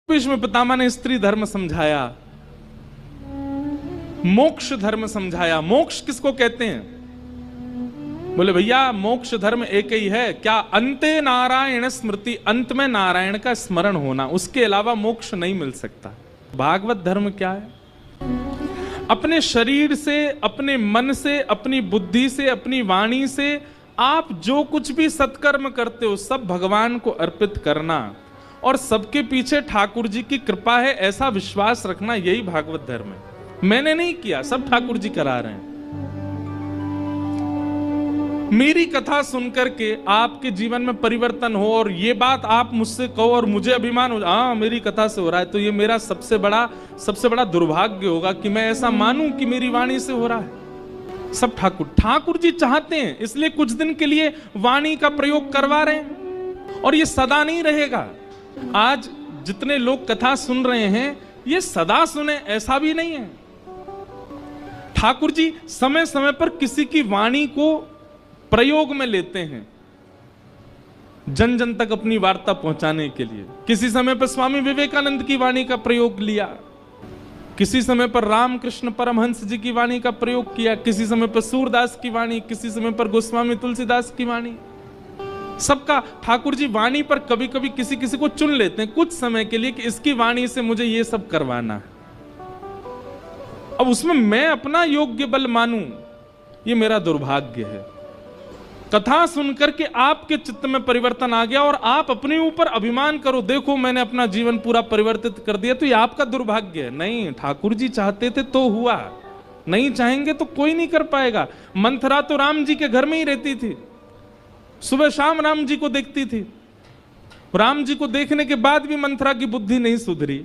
भीष्म पितामह ने स्त्री धर्म समझाया, मोक्ष धर्म समझाया। मोक्ष किसको कहते हैं? बोले भैया मोक्ष धर्म एक ही है। क्या? अंते नारायण स्मृति, अंत में नारायण का स्मरण होना, उसके अलावा मोक्ष नहीं मिल सकता। भागवत धर्म क्या है? अपने शरीर से, अपने मन से, अपनी बुद्धि से, अपनी वाणी से आप जो कुछ भी सत्कर्म करते हो सब भगवान को अर्पित करना और सबके पीछे ठाकुर जी की कृपा है ऐसा विश्वास रखना, यही भागवत धर्म है। मैंने नहीं किया, सब ठाकुर जी करा रहे हैं। मेरी कथा सुनकर के आपके जीवन में परिवर्तन हो और ये बात आप मुझसे कहो और मुझे अभिमान हो, हाँ मेरी कथा से हो रहा है, तो ये मेरा सबसे बड़ा दुर्भाग्य होगा कि मैं ऐसा मानूं कि मेरी वाणी से हो रहा है। सब ठाकुर जी चाहते हैं, इसलिए कुछ दिन के लिए वाणी का प्रयोग करवा रहे हैं और ये सदा नहीं रहेगा। आज जितने लोग कथा सुन रहे हैं ये सदा सुने ऐसा भी नहीं है। ठाकुर जी समय समय पर किसी की वाणी को प्रयोग में लेते हैं जन जन तक अपनी वार्ता पहुंचाने के लिए। किसी समय पर स्वामी विवेकानंद की वाणी का प्रयोग लिया, किसी समय पर रामकृष्ण परमहंस जी की वाणी का प्रयोग किया, किसी समय पर सूरदास की वाणी, किसी समय पर गोस्वामी तुलसीदास की वाणी। सबका ठाकुर जी वाणी पर कभी कभी किसी किसी को चुन लेते हैं कुछ समय के लिए कि इसकी वाणी से मुझे ये सब करवाना है। अब उसमें मैं अपना योग्य बल मानूं, ये मेरा दुर्भाग्य है। कथा सुनकर के आपके चित्त में परिवर्तन आ गया और आप अपने ऊपर अभिमान करो, देखो मैंने अपना जीवन पूरा परिवर्तित कर दिया, तो ये आपका दुर्भाग्य है। नहीं, ठाकुर जी चाहते थे तो हुआ, नहीं चाहेंगे तो कोई नहीं कर पाएगा। मंथरा तो राम जी के घर में ही रहती थी, सुबह शाम राम जी को देखती थी। राम जी को देखने के बाद भी मंथरा की बुद्धि नहीं सुधरी।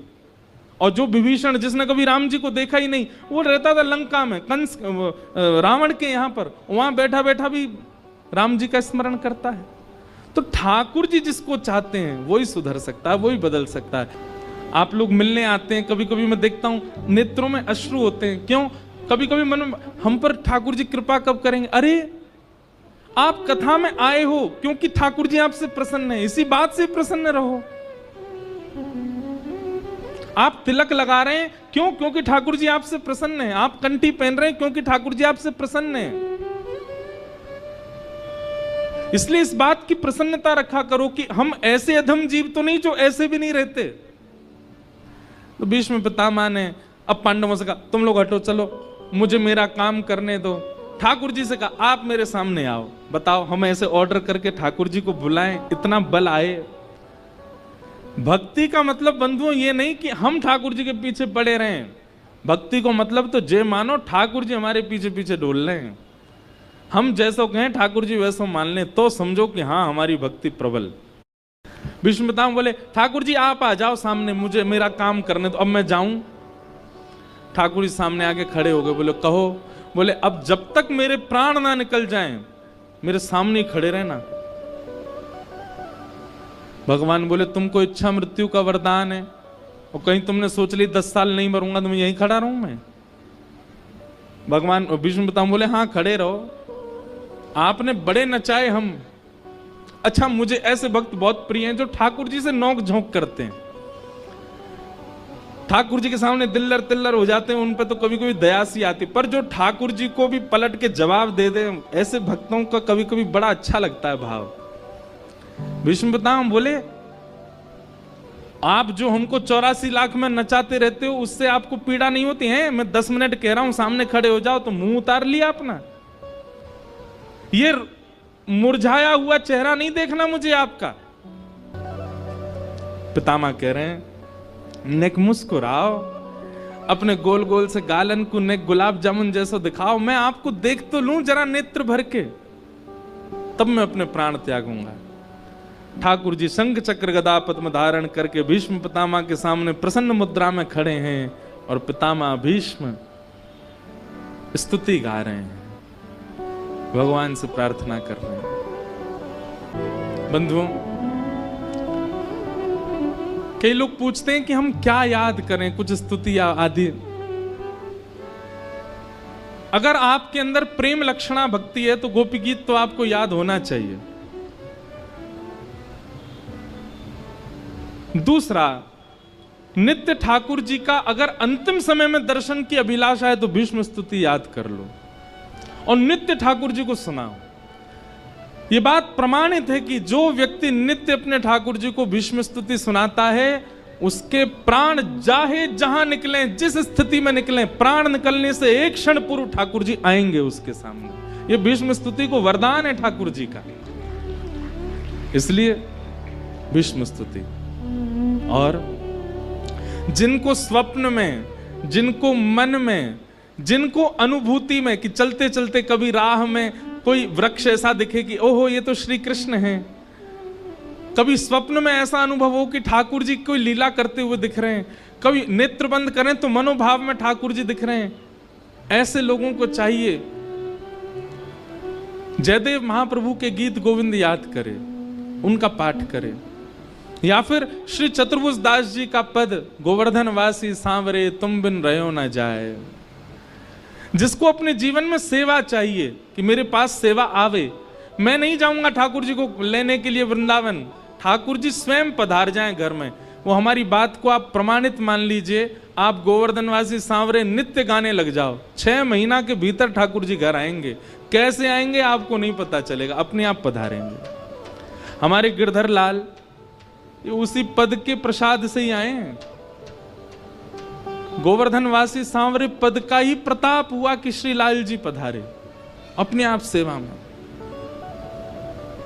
और जो विभीषण, जिसने कभी राम जी को देखा ही नहीं, वो रहता था लंका में, कंस रावण के यहां पर, वहां बैठा बैठा भी राम जी का स्मरण करता है। तो ठाकुर जी जिसको चाहते हैं वही सुधर सकता है, वही बदल सकता है। आप लोग मिलने आते हैं, कभी कभी मैं देखता हूं नेत्रों में अश्रु होते हैं। क्यों? कभी कभी मन में हम पर ठाकुर जी कृपा कब करेंगे। अरे आप कथा में आए हो क्योंकि ठाकुर जी आपसे प्रसन्न है, इसी बात से प्रसन्न रहो। आप तिलक लगा रहे हैं क्यों? क्योंकि ठाकुर जी आपसे प्रसन्न है। आप कंठी पहन रहे हैं क्योंकि ठाकुर जी आपसे प्रसन्न है। इसलिए इस बात की प्रसन्नता रखा करो कि हम ऐसे अधम जीव तो नहीं जो ऐसे भी नहीं रहते। तो भीष्म पितामह ने अब पांडवों से कहा तुम लोग हटो, चलो मुझे मेरा काम करने दो। ठाकुर जी से कहा आप मेरे सामने आओ, बताओ हम ऐसे ऑर्डर करके ठाकुर जी को बुलाएं, इतना बल आए। भक्ति का मतलब बंधुओं ये नहीं कि हम ठाकुर जी के पीछे पड़े रहें। भक्ति को मतलब तो जे मानो ठाकुर जी हमारे पीछे पीछे डोल रहे हैं। हम जैसो कहें ठाकुर जी वैसो मान लें तो समझो कि हाँ हमारी भक्ति प्रबल। भीष्म पितामह बोले ठाकुर जी आप आ जाओ सामने, मुझे मेरा काम करने दो, अब मैं जाऊं। ठाकुर जी सामने आके खड़े हो गए, बोले कहो। बोले अब जब तक मेरे प्राण ना निकल जाएं मेरे सामने खड़े रहना। भगवान बोले तुमको इच्छा मृत्यु का वरदान है और कहीं तुमने सोच ली 10 साल नहीं मरूंगा तो मैं यहीं खड़ा रहूं मैं? भगवान भीष्म पितामह बोले हाँ खड़े रहो, आपने बड़े नचाए हम। अच्छा मुझे ऐसे भक्त बहुत प्रिय हैं जो ठाकुर जी से नोक झोंक करते हैं, ठाकुर जी के सामने दिल्लर तिल्लर हो जाते हैं, उन पे तो कभी कभी दया सी आती, पर जो ठाकुर जी को भी पलट के जवाब दे दे, ऐसे भक्तों का कभी कभी बड़ा अच्छा लगता है भाव। भीष्म पितामह बोले आप जो हमको 84 लाख में नचाते रहते हो उससे आपको पीड़ा नहीं होती है? मैं 10 मिनट कह रहा हूं सामने खड़े हो जाओ तो मुंह उतार लिया अपना। ये मुरझाया हुआ चेहरा नहीं देखना मुझे आपका। पितामह कह रहे हैं नेक मुस्कुराओ, अपने गोल गोल से गालन को नेक गुलाब जामुन जैसा दिखाओ, मैं आपको देख तो लूं जरा नेत्र भर के, तब मैं अपने प्राण त्यागूंगा। ठाकुर जी शंख चक्र गदा पद्म धारण करके भीष्म पितामह के सामने प्रसन्न मुद्रा में खड़े हैं और पितामह भीष्म स्तुति गा रहे हैं, भगवान से प्रार्थना कर रहे हैं। बंधुओं कई लोग पूछते हैं कि हम क्या याद करें, कुछ स्तुति आदि। अगर आपके अंदर प्रेम लक्षणा भक्ति है तो गोपी गीत तो आपको याद होना चाहिए। दूसरा, नित्य ठाकुर जी का अगर अंतिम समय में दर्शन की अभिलाषा है तो भीष्म स्तुति याद कर लो और नित्य ठाकुर जी को सुनाओ। ये बात प्रमाणित है कि जो व्यक्ति नित्य अपने ठाकुर जी को भीष्म स्तुति सुनाता है उसके प्राण चाहे जहां निकले, जिस स्थिति में निकले, प्राण निकलने से एक क्षण पूर्व ठाकुर जी आएंगे उसके सामने। ये भीष्म स्तुति को वरदान है ठाकुर जी का, इसलिए भीष्म स्तुति। और जिनको स्वप्न में, जिनको मन में, जिनको अनुभूति में कि चलते चलते कभी राह में कोई वृक्ष ऐसा दिखे कि ओहो ये तो श्री कृष्ण हैं, कभी स्वप्न में ऐसा अनुभव हो कि ठाकुर जी कोई लीला करते हुए दिख रहे हैं, कभी नेत्र बंद करें तो मनोभाव में ठाकुर जी दिख रहे हैं, ऐसे लोगों को चाहिए जयदेव महाप्रभु के गीत गोविंद याद करे, उनका पाठ करे, या फिर श्री चतुर्भुज दास जी का पद गोवर्धन वासी सांवरे तुम बिन रहो न जाए। जिसको अपने जीवन में सेवा चाहिए कि मेरे पास सेवा आवे, मैं नहीं जाऊंगा ठाकुर जी को लेने के लिए वृंदावन, ठाकुर जी स्वयं पधार जाएं घर में। वो हमारी बात को आप प्रमाणित मान लीजिए, आप गोवर्धनवासी सांवरे नित्य गाने लग जाओ, 6 महीना के भीतर ठाकुर जी घर आएंगे। कैसे आएंगे आपको नहीं पता चलेगा, अपने आप पधारेंगे। हमारे गिरधर लाल ये उसी पद के प्रसाद से ही आए हैं। गोवर्धनवासी सांवरे पद का ही प्रताप हुआ कि श्री लाल जी पधारे अपने आप सेवा में।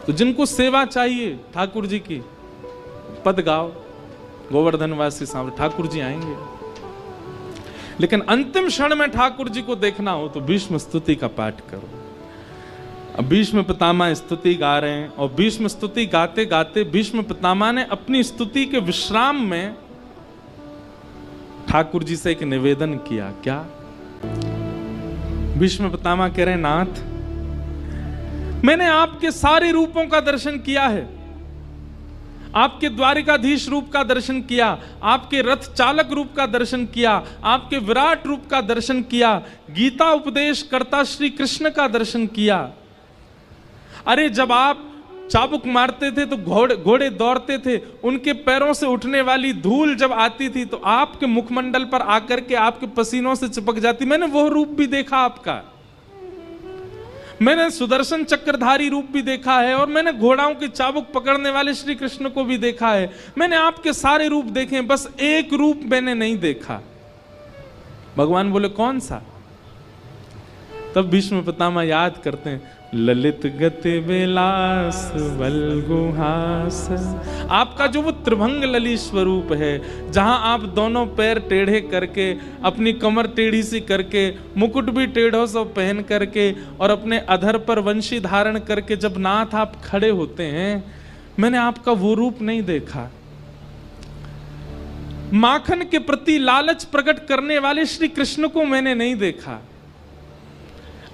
तो जिनको सेवा चाहिए ठाकुर जी की, पद गाओ गोवर्धनवासी सांवरे, ठाकुर जी आएंगे। लेकिन अंतिम क्षण में ठाकुर जी को देखना हो तो भीष्म स्तुति का पाठ करो। अब भीष्म पितामह स्तुति गा रहे हैं और भीष्म स्तुति गाते गाते भीष्म पितामह ने अपनी स्तुति के विश्राम में ठाकुर जी से एक निवेदन किया। क्या? भीष्म पितामह कह रहे हैं, नाथ मैंने आपके सारे रूपों का दर्शन किया है, आपके द्वारिकाधीश रूप का दर्शन किया, आपके रथ चालक रूप का दर्शन किया, आपके विराट रूप का दर्शन किया, गीता उपदेश करता श्री कृष्ण का दर्शन किया। अरे जब आप चाबुक मारते थे तो घोड़े दौड़ते थे, उनके पैरों से उठने वाली धूल जब आती थी तो आपके मुखमंडल पर आकर के आपके पसीनों से चिपक जाती। मैंने वो रूप भी देखा आपका, मैंने सुदर्शन चक्रधारी रूप भी देखा है, और मैंने घोड़ाओं की चाबुक पकड़ने वाले श्री कृष्ण को भी देखा है। मैंने आपके सारे रूप देखे, बस एक रूप मैंने नहीं देखा। भगवान बोले कौन सा? तब भीष्म पितामह याद करते हैं, ललित गति विलास वल्गुहास। आपका जो वो त्रिभंग ललित स्वरूप है, जहां आप दोनों पैर टेढ़े करके, अपनी कमर टेढ़ी सी करके, मुकुट भी टेढ़ो सा पहन करके और अपने अधर पर वंशी धारण करके जब नाथ आप खड़े होते हैं, मैंने आपका वो रूप नहीं देखा। माखन के प्रति लालच प्रकट करने वाले श्री कृष्ण को मैंने नहीं देखा।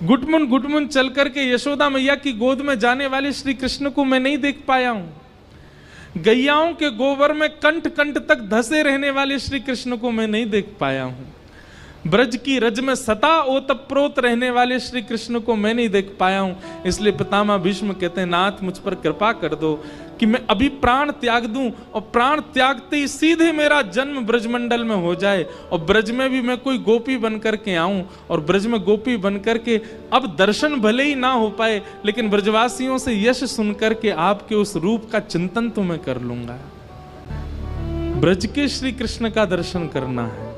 घुटमुन चल करके यशोदा मैया की गोद में जाने वाले श्री कृष्ण को मैं नहीं देख पाया हूं। गैयाओं के गोबर में कंठ कंठ तक धसे रहने वाले श्री कृष्ण को मैं नहीं देख पाया हूं। ब्रज की रज में सता ओतप्रोत रहने वाले श्री कृष्ण को मैं नहीं देख पाया हूं। इसलिए पितामह भीष्म कहते हैं, नाथ मुझ पर कृपा कर दो कि मैं अभी प्राण त्याग दूं और प्राण त्यागते ही सीधे मेरा जन्म ब्रजमंडल में हो जाए और ब्रज में भी मैं कोई गोपी बन करके आऊं और ब्रज में गोपी बन करके अब दर्शन भले ही ना हो पाए लेकिन ब्रजवासियों से यश सुन करके आपके उस रूप का चिंतन तो मैं कर लूंगा। ब्रज के श्री कृष्ण का दर्शन करना है।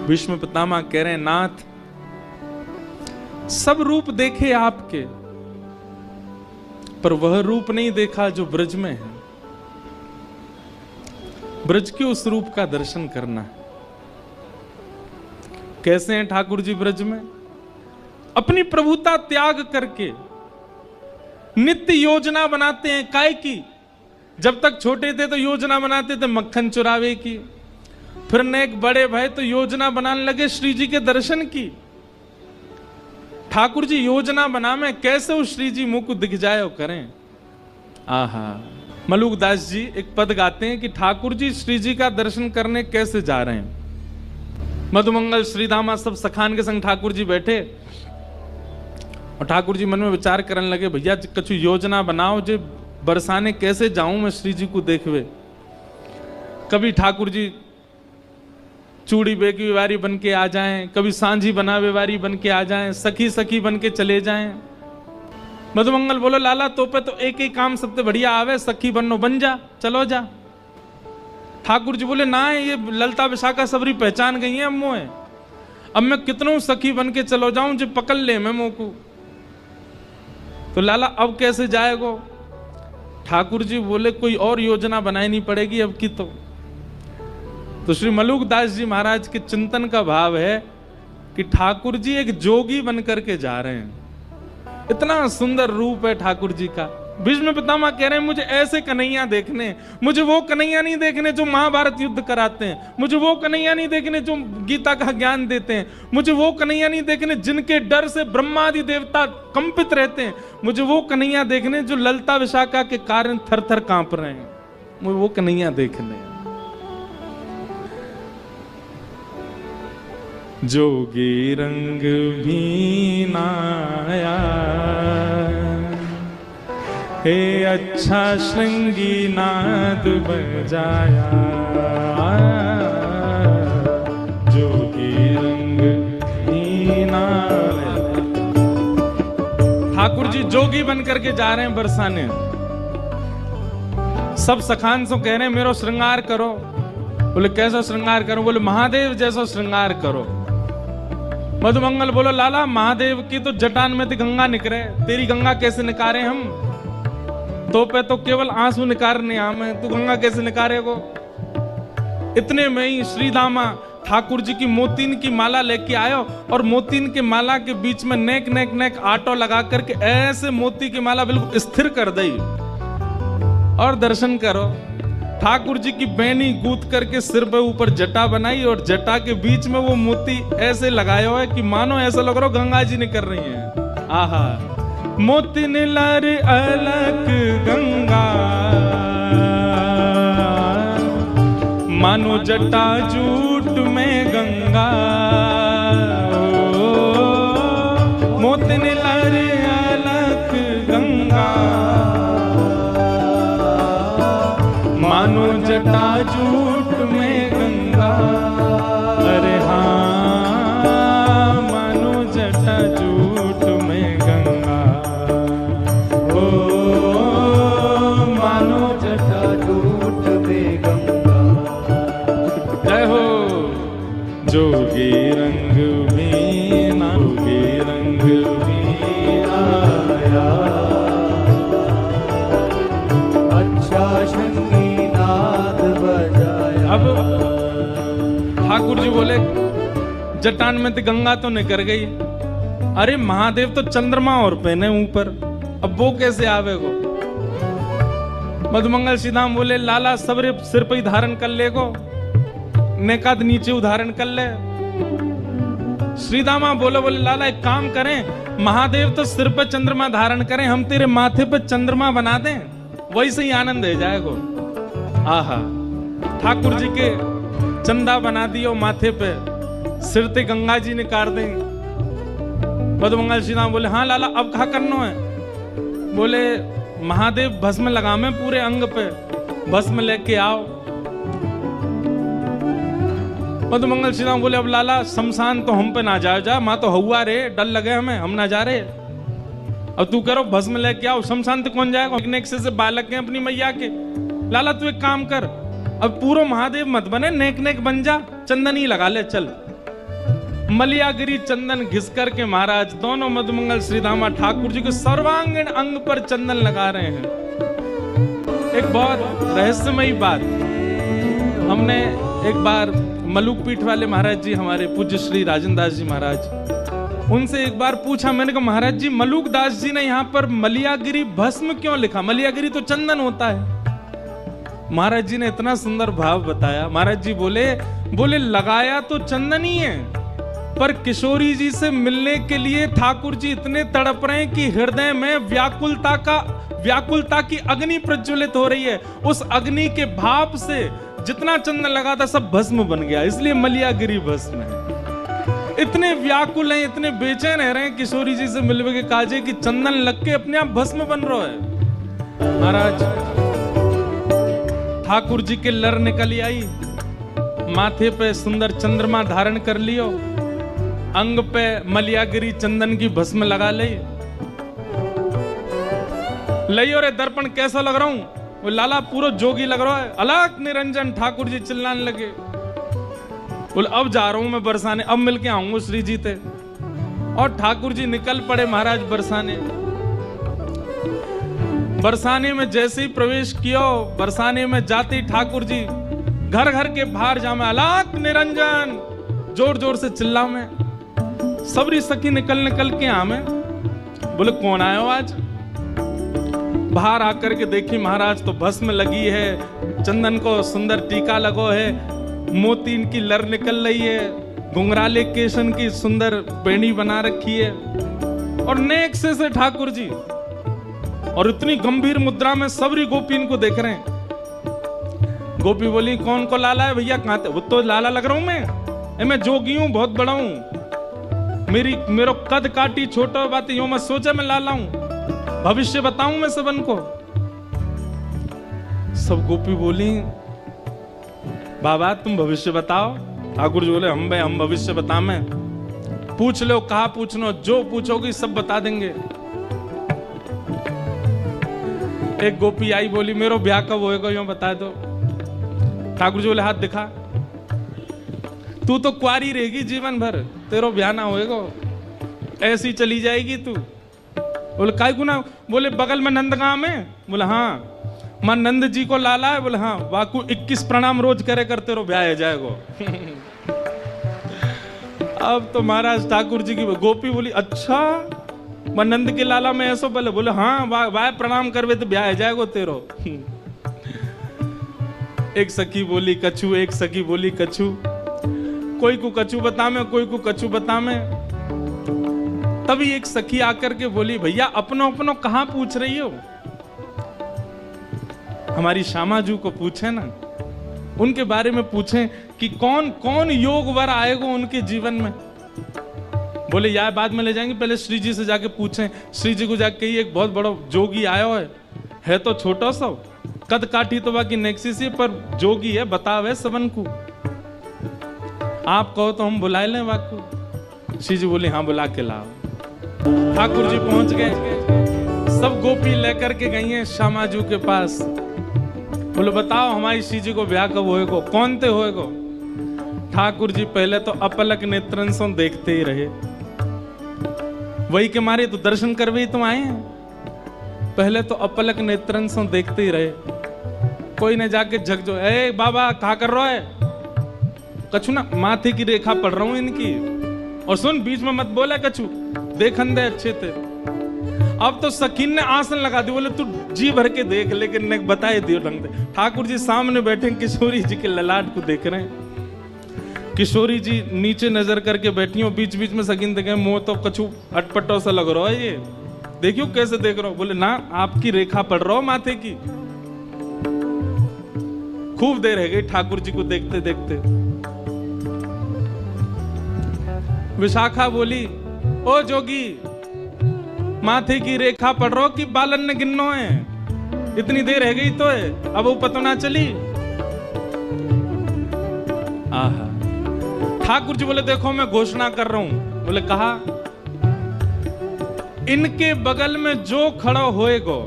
भीष्म पितामह कह रहे हैं, नाथ सब रूप देखे आपके, पर वह रूप नहीं देखा जो ब्रज में है। ब्रज के उस रूप का दर्शन करना है। कैसे हैं ठाकुर जी ब्रज में? अपनी प्रभुता त्याग करके नित्य योजना बनाते हैं। काय की? जब तक छोटे थे तो योजना बनाते थे मक्खन चुरावे की, फिर नेक बड़े भय तो योजना बनाने लगे श्री जी के दर्शन की। ठाकुर जी योजना बना में कैसे उस श्री जी मुख को दिख जाए और करें। आहा, मलुक दास जी एक पद गाते हैं कि ठाकुर जी श्री जी का दर्शन करने कैसे जा रहे हैं। मधुमंगल श्रीधामा सब सखान के संग ठाकुर जी बैठे और ठाकुर जी मन में विचार करने लगे, भैया कछु योजना बनाओ जे बरसाने कैसे जाऊं मैं श्री जी को देखवे। कभी ठाकुर जी चूड़ी बेकी व्यवहारी बन के आ जाएं, कभी सांझी बना व्यवहारी बन के आ जाएं, सखी सखी बन के चले जाएं। मधुमंगल बोलो लाला तो पे तो एक ही काम सबसे बढ़िया आवे, सखी बनो, बन जा, चलो जा। ठाकुर जी बोले ना, ये ललता विशाखा सबरी पहचान गई है अब मोए, अब मैं कितनों सखी बन के चलो जाऊं जो पकड़ ले मैं मोको। तो लाला अब कैसे जाएगो? ठाकुर जी बोले कोई और योजना बनानी पड़ेगी अब की। तो श्री मलुक दास जी महाराज के चिंतन का भाव है कि ठाकुर जी एक जोगी बन करके जा रहे हैं। इतना सुंदर रूप है ठाकुर जी का। भीष्म पितामह कह रहे हैं मुझे ऐसे कन्हैया देखने, मुझे वो कन्हैया नहीं देखने जो महाभारत युद्ध कराते हैं, मुझे वो कन्हैया नहीं देखने जो गीता का ज्ञान देते हैं, मुझे वो कन्हैया नहीं देखने जिनके डर से ब्रह्मादि देवता कंपित रहते हैं, मुझे वो कन्हैया देखने जो ललता विशाखा के कारण थर थर कांप रहे हैं, मुझे वो कन्हैया देखने। जोगी रंग भी नाया, हे अच्छा श्रृंगी नाद बजाया, जोगी रंग भी नाया। ठाकुर जी जोगी बन करके जा रहे हैं बरसाने। सब सखान से कह रहे हैं मेरो श्रृंगार करो। बोले कैसा श्रृंगार करो? बोले महादेव जैसा श्रृंगार करो। मधुमंगल बोलो लाला महादेव की तो जटान में थी गंगा निकले, तेरी गंगा कैसे निकारे हम? तो पे तो केवल आंसू निकारने आम है, तू गंगा कैसे निकारेगो? इतने में ही श्रीदामा ठाकुर जी की मोतीन की माला लेके आयो और मोतीन के माला के बीच में नेक नेक नेक आटो लगा करके ऐसे मोती की माला बिल्कुल स्थिर कर दी और दर्शन करो। ठाकुर जी की बैनी गूंथ करके सिर पे ऊपर जटा बनाई और जटा के बीच में वो मोती ऐसे लगाया हुआ है कि मानो ऐसा लग रहा हो गंगा जी निकल रही हैं। आहा, मोती निलर अलग गंगा, मानो जटा जूट में गंगा, मोती निलर अलग गंगा, मानो जटा जूट में गंगा। अरे हाँ, मानो जटा जूट में गंगा, ओ मानो जटा जूट में गंगा। जय हो जोगी रंग में ना, जोगी रंग में आया, अच्छा शंगी बजाया। अब ठाकुर जी बोले जटान में तो गंगा तो निकल गई, अरे महादेव तो चंद्रमा और पहने ऊपर, अब वो कैसे आवेगो? मधुमंगल सीधाम बोले लाला सबरे सिर पे ही धारण कर लेगो, नेकाद नीचे उधारण कर ले। श्रीदामा बोले लाला एक काम करें, महादेव तो सिर पे चंद्रमा धारण करें, हम तेरे माथे पे चंद्रमा बना दें, वैसे ही आनंद है जाएगो। आहा, ठाकुर जी के चंदा बना दियो माथे पे, सिर ते गंगा जी ने काट दें। मधुमंगल श्रीराम बोले हाँ लाला अब कहा करना है? बोले महादेव भस्म लगावे पूरे अंग पे, भस्म लेके आओ। मधुमंगल श्रीराम बोले अब लाला शमशान तो हम पे ना जाओ, जा माँ तो हुआ रे, डर लगे हमें, हम ना जा रहे। अब तू करो भस्म लेके आओ, शमशान तो कौन जाएगा? नेक से बालक हैं अपनी मैया के। लाला तू एक काम कर, अब पूरा महादेव मत बने, नेक नेक बन जा, चंदन ही लगा ले चल। मलियागिरी चंदन घिस करके महाराज दोनों मधुमंगल श्रीदामा ठाकुर जी के सर्वांगीण अंग पर चंदन लगा रहे हैं। एक बहुत रहस्यमयी बात, हमने एक बार मलुक पीठ वाले महाराज जी हमारे पूज्य श्री राजेंद्र दास जी महाराज, उनसे एक बार पूछा मैंने, कहा महाराज जी मलुक दास जी ने यहाँ पर मलियागिरी भस्म क्यों लिखा? मलियागिरी तो चंदन होता है। महाराज जी ने इतना सुंदर भाव बताया। महाराज जी बोले लगाया तो चंदन ही है, पर किशोरी जी से मिलने के लिए ठाकुर जी इतने तड़प रहे हैं कि हृदय में व्याकुलता की अग्नि प्रज्वलित हो रही है। उस अग्नि के भाप से जितना चंदन लगा था सब भस्म बन गया, इसलिए मलियागिरी भस्म है। इतने व्याकुल हैं, इतने बेचैन रहे हैं किशोरी जी से मिलने के काजे कि चंदन लग के अपने आप भस्म बन रहा है। महाराज ठाकुर जी के लर निकल आई माथे पे सुंदर चंद्रमा धारण कर लियो, अंग पे मलियागिरी चंदन की भस्म लगा ले लियो रे दर्पण कैसा लग रहा हूं? वो लाला पूरा जोगी लग रहा है। अलग निरंजन ठाकुर जी चिल्लाने लगे। बोले अब जा रहा हूं मैं बरसाने, अब मिलके आऊंगा श्री जी थे। और ठाकुर जी निकल पड़े महाराज बरसाने। बरसाने में जैसे ही प्रवेश किया, बरसाने में जाते ठाकुर जी घर घर के बाहर जामे अलग निरंजन जोर जोर से चिल्ला में। सबरी सखी निकल के आमे। बोले कौन आयो आज? बाहर आकर के देखी महाराज तो भस्म लगी है, चंदन को सुंदर टीका लगो है, मोती इनकी लर निकल रही है, घुंघराले केशन की सुंदर बेणी बना रखी है और नेक से ठाकुर जी। और इतनी गंभीर मुद्रा में सबरी गोपी इनको देख रहे हैं। गोपी बोली कौन को लाला है भैया? कहां थे? वो तो लाला लग रहा हूं मैं जोगी हूं, बहुत बड़ा हूं, मेरो कद काटी छोटा बात यूं मैं सोचा मैं लाला हूं, भविष्य बताऊं मैं सबन को। सब गोपी बोली बाबा तुम भविष्य बताओ। ठाकुर जी बोले हम भविष्य बता में, पूछ लो कहा पूछनो, जो पूछोगी सब बता देंगे। एक गोपी आई बोली मेरो ब्याह कब होएगा यूं बता दो। ठाकुर जी बोले हाथ दिखा, तू तो कुआरी रहेगी जीवन भर, तेरो ब्याह ना होएगा, ऐसी चली जाएगी तू। बोले काय गुना? बोले बगल में नंदगांव में। बोले हाँ। मां नंद जी को लाला है? बोले हाँ। वाकू 21 प्रणाम रोज करे कर तेरो ब्याह हो जाएगा। अब तो महाराज ठाकुर जी की गोपी बोली अच्छा मां नंद के लाला में ऐसो बोले? बोले हाँ वाह प्रणाम करवे तो ब्याह हो जाएगा तेरो। एक सखी बोली कछु, एक सखी बोली कछु, कोई को कछु बता में, कोई को कछु बता में। तभी एक सखी आकर के बोली भैया अपनो अपनो कहां पूछ रही हो? हमारी श्यामाजू को पूछे ना, उनके बारे में पूछें कि कौन कौन योग वर आएगा उनके जीवन में। बोले यार बाद में ले जाएंगे, पहले श्री जी से जाके पूछें। श्री जी को जाके कही एक बहुत बड़ा जोगी आया है तो छोटा सा, कद काठी तो बाकी नेक्सी से, पर जोगी है बतावे सबन को। आप कहो तो हम बुला लें वाकू। श्री जी बोले हाँ बुला के लाओ। ठाकुर जी पहुंच गए, सब गोपी लेकर के गई हैं श्यामाजू के पास। बोले बताओ हमारी श्री जी को ब्याह कब होएगो, कौन ते होएगो? ठाकुर जी पहले तो अपलक नेत्रन से देखते ही रहे, वही के मारे तो दर्शन करवे ही तुम आए हैं। पहले तो अपलक नेत्रन से देखते ही रहे, कोई ने जाके झक जो ए बाबा कहा कर रहा है? कछु ना माथे की रेखा पढ़ रहा हूं इनकी, और सुन बीच में मत बोला कछु, देखन दे अच्छे थे। अब तो सकीन ने आसन लगा दी, बोले तू जी भर के देख, लेकिन ने बताए दियो ढंग से। ठाकुर जी सामने बैठे किशोरी जी के ललाट को देख रहे हैं। किशोरी जी नीचे नजर करके बैठी हो, बीच बीच में सकीन देखे मुंह तो कछु अटपटो सा लग रहा है, ये देखियो कैसे देख रहा हो। बोले ना आपकी रेखा पढ़ रहा हो माथे की। खूब देर रह गई ठाकुर जी को देखते देखते। विशाखा बोली ओ जोगी माथे की रेखा पढ़ रहा हो कि बालन ने गिनो है? इतनी देर रह गई तो है, अब वो पता ना चली। आहा। ठाकुर जी बोले देखो मैं घोषणा कर रहा हूं। बोले कहा इनके बगल में जो खड़ा होएगा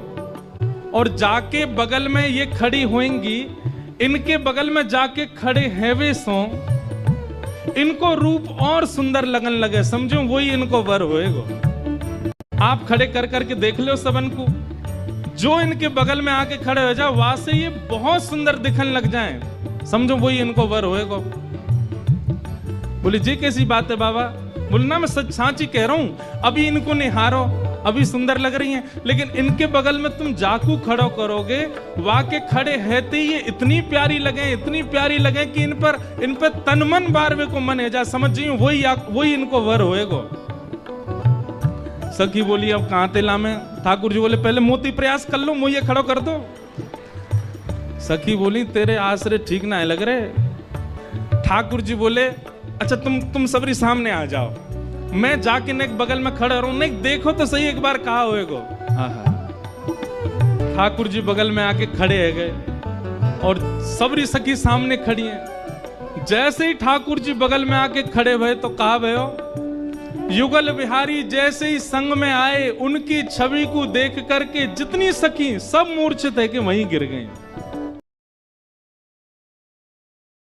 और जाके बगल में ये खड़ी होंगी, इनके बगल में जाके खड़े हैवे सो इनको रूप और सुंदर लगन लगे, समझो वही इनको वर होएगा। आप खड़े कर करके देख लो सबन को, जो इनके बगल में आके खड़े हो जाओ वहां से ये बहुत सुंदर दिखने लग जाएं, समझो वही इनको वर होएगा। बोले जी कैसी बात है बाबा? बोले ना मैं सच साची कह रहा हूं, अभी इनको निहारो, अभी सुंदर लग रही हैं, लेकिन इनके बगल में तुम जाकू खड़ो करोगे, वाके खड़े रहते ही ये इतनी प्यारी लगे कि इन पर तन मन बारवे को मन है जा, समझ जी वही इनको वर होएगा। सखी बोली अब कहां तेला में? ठाकुर जी बोले पहले मोती प्रयास कर लो, मुझे खड़ो कर दो। सखी बोली तेरे आसरे ठीक ना है लग रहे। ठाकुर जी बोले अच्छा तुम सबरी सामने आ जाओ, मैं जाके नेक बगल में खड़ा रहूं, नेक देखो तो सही एक बार कहा होएगो। ठाकुर जी बगल में आके खड़े है गए और सबरी सखी सामने खड़ी है। जैसे ही ठाकुर जी बगल में आके खड़े भये तो कहा भयो, युगल बिहारी जैसे ही संग में आए, उनकी छवि को देख करके जितनी सखी सब मूर्छित है कि वहीं गिर गई।